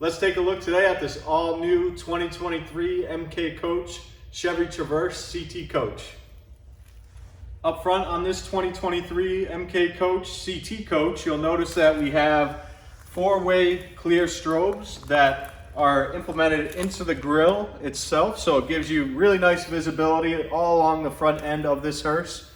Let's take a look today at this all-new 2023 MK Coach Chevy Traverse CT Coach. Up front on this 2023 MK Coach CT Coach, you'll notice that we have four-way clear strobes that are implemented into the grille itself, so it gives you really nice visibility all along the front end of this hearse,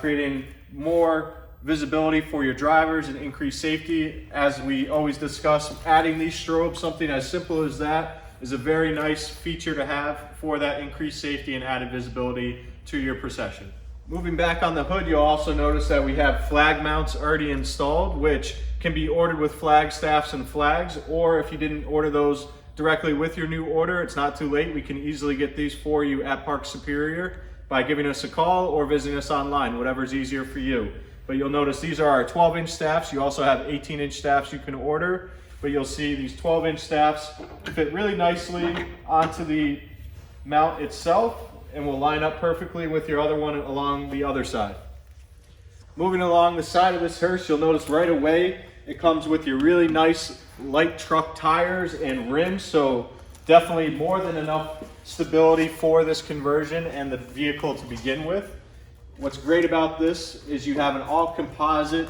creating more visibility for your drivers and increased safety. As we always discuss, adding these strobes, something as simple as that, is a very nice feature to have for that increased safety and added visibility to your procession. Moving back on the hood, you'll also notice that we have flag mounts already installed, which can be ordered with flag staffs and flags, or if you didn't order those directly with your new order, it's not too late. We can easily get these for you at Park Superior by giving us a call or visiting us online, whatever's easier for you. But you'll notice these are our 12-inch staffs. You also have 18-inch staffs you can order, but you'll see these 12-inch staffs fit really nicely onto the mount itself and will line up perfectly with your other one along the other side. Moving along the side of this hearse, you'll notice right away it comes with your really nice light truck tires and rims, so definitely more than enough stability for this conversion and the vehicle to begin with. What's great about this is you have an all composite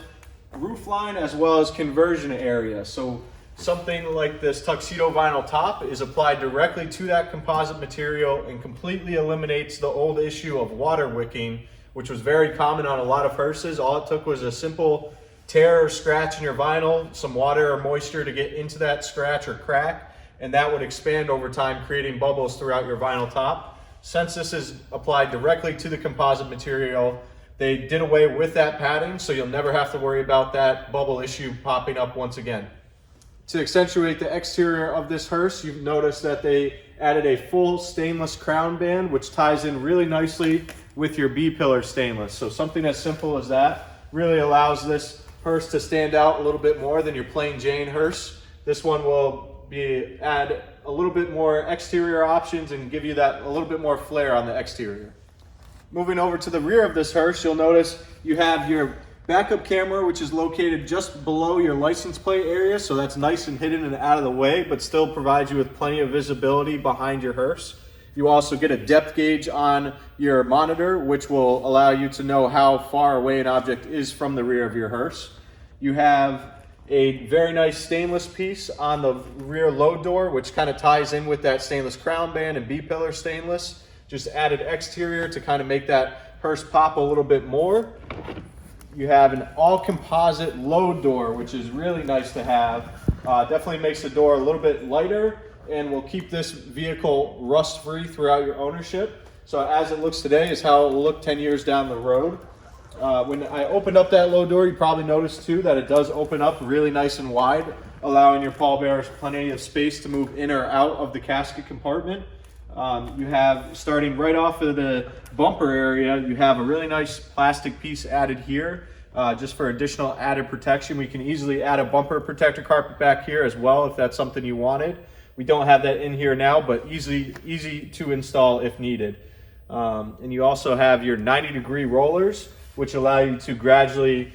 roof line as well as conversion area. So something like this tuxedo vinyl top is applied directly to that composite material and completely eliminates the old issue of water wicking, which was very common on a lot of hearses. All it took was a simple tear or scratch in your vinyl, some water or moisture to get into that scratch or crack, and that would expand over time, creating bubbles throughout your vinyl top. Since this is applied directly to the composite material, they did away with that padding, so you'll never have to worry about that bubble issue popping up once again. To accentuate the exterior of this hearse, you've noticed that they added a full stainless crown band, which ties in really nicely with your B-pillar stainless. So something as simple as that really allows this hearse to stand out a little bit more than your plain Jane hearse. This one will add a little bit more exterior options and give you that a little bit more flair on the exterior. Moving over to the rear of this hearse, you'll notice you have your backup camera, which is located just below your license plate area, so that's nice and hidden and out of the way, but still provides you with plenty of visibility behind your hearse. You also get a depth gauge on your monitor, which will allow you to know how far away an object is from the rear of your hearse. You have a very nice stainless piece on the rear load door, which kind of ties in with that stainless crown band and B-pillar stainless. Just added exterior to kind of make that hearse pop a little bit more. You have an all composite load door, which is really nice to have. Definitely makes the door a little bit lighter and will keep this vehicle rust free throughout your ownership. So as it looks today is how it will look 10 years down the road. When I opened up that low door, you probably noticed too that it does open up really nice and wide, allowing your pallbearers plenty of space to move in or out of the casket compartment. You have, starting right off of the bumper area, you have a really nice plastic piece added here, just for additional added protection. We can easily add a bumper protector carpet back here as well if that's something you wanted. We don't have that in here now, but easy to install if needed. And you also have your 90-degree rollers, which allow you to gradually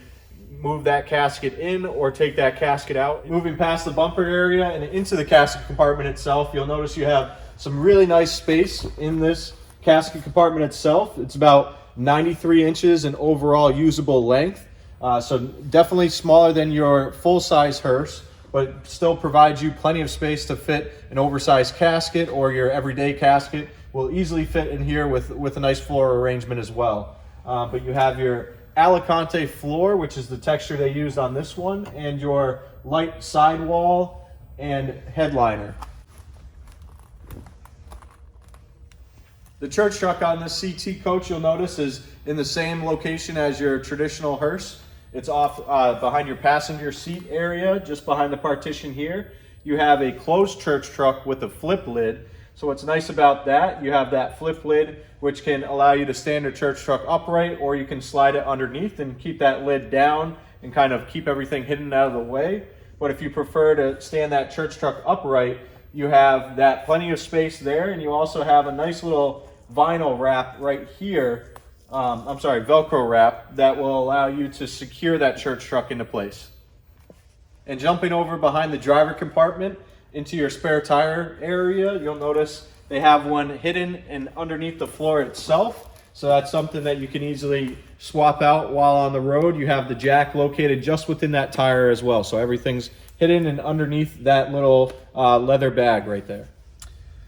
move that casket in or take that casket out. Moving past the bumper area and into the casket compartment itself, you'll notice you have some really nice space in this casket compartment itself. It's about 93 inches in overall usable length. So definitely smaller than your full-size hearse, but still provides you plenty of space to fit an oversized casket, or your everyday casket will easily fit in here with a nice floor arrangement as well. But you have your Alicante floor, which is the texture they used on this one, and your light sidewall and headliner. The church truck on this CT coach, you'll notice, is in the same location as your traditional hearse. It's off behind your passenger seat area, just behind the partition here. You have a closed church truck with a flip lid. So what's nice about that, you have that flip lid, which can allow you to stand your church truck upright, or you can slide it underneath and keep that lid down and kind of keep everything hidden out of the way. But if you prefer to stand that church truck upright, you have that plenty of space there, and you also have a nice little vinyl wrap right here, Velcro wrap, that will allow you to secure that church truck into place. And jumping over behind the driver compartment, into your spare tire area, you'll notice they have one hidden and underneath the floor itself. So that's something that you can easily swap out while on the road. You have the jack located just within that tire as well. So everything's hidden and underneath that little leather bag right there.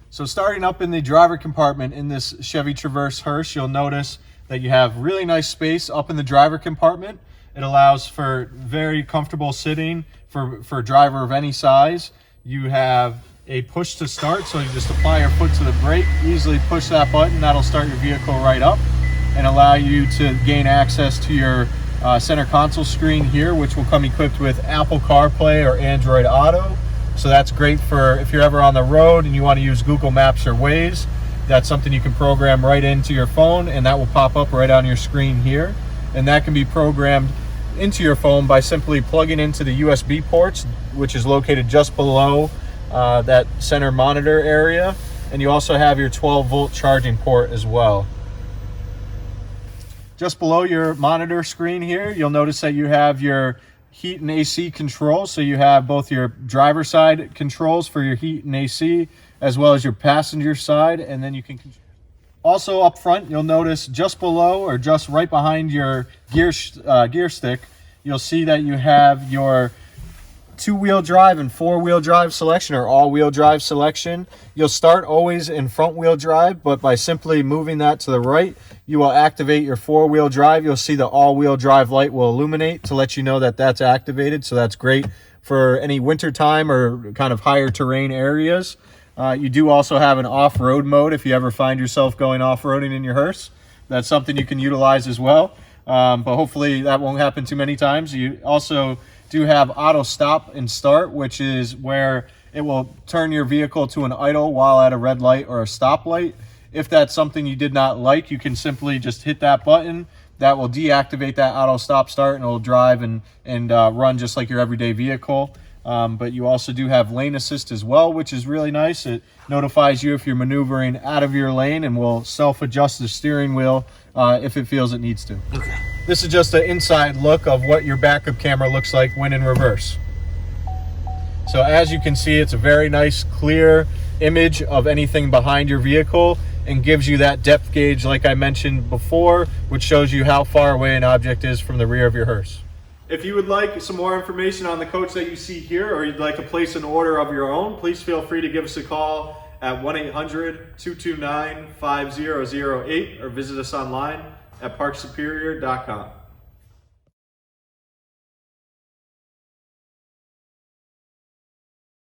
So starting up in the driver compartment in this Chevy Traverse Hearse, you'll notice that you have really nice space up in the driver compartment. It allows for very comfortable sitting for a driver of any size. You have a push to start, so you just apply your foot to the brake, easily push that button, that'll start your vehicle right up and allow you to gain access to your center console screen here, which will come equipped with Apple CarPlay or Android Auto. So that's great for if you're ever on the road and you want to use Google Maps or Waze. That's something you can program right into your phone, and that will pop up right on your screen here. And that can be programmed into your phone by simply plugging into the USB ports, which is located just below that center monitor area. And you also have your 12-volt charging port as well. Just below your monitor screen here, you'll notice that you have your heat and AC controls. So you have both your driver side controls for your heat and AC, as well as your passenger side. And then you can also up front, you'll notice just below or just right behind your gear stick, you'll see that you have your two-wheel drive and four-wheel drive selection or all-wheel drive selection. You'll start always in front-wheel drive, but by simply moving that to the right, you will activate your four-wheel drive. You'll see the all-wheel drive light will illuminate to let you know that that's activated. So that's great for any winter time or kind of higher terrain areas. You do also have an off-road mode if you ever find yourself going off-roading in your Hearse. That's something you can utilize as well, but hopefully that won't happen too many times. You also do have auto stop and start, which is where it will turn your vehicle to an idle while at a red light or a stoplight. If that's something you did not like, you can simply just hit that button. That will deactivate that auto stop start and it will drive and run just like your everyday vehicle. But you also do have lane assist as well, which is really nice. It notifies you if you're maneuvering out of your lane and will self-adjust the steering wheel if it feels it needs to. Okay. This is just an inside look of what your backup camera looks like when in reverse. So as you can see, it's a very nice, clear image of anything behind your vehicle and gives you that depth gauge like I mentioned before, which shows you how far away an object is from the rear of your Hearse. If you would like some more information on the coach that you see here, or you'd like to place an order of your own, please feel free to give us a call at 1-800-229-5008 or visit us online at parksuperior.com.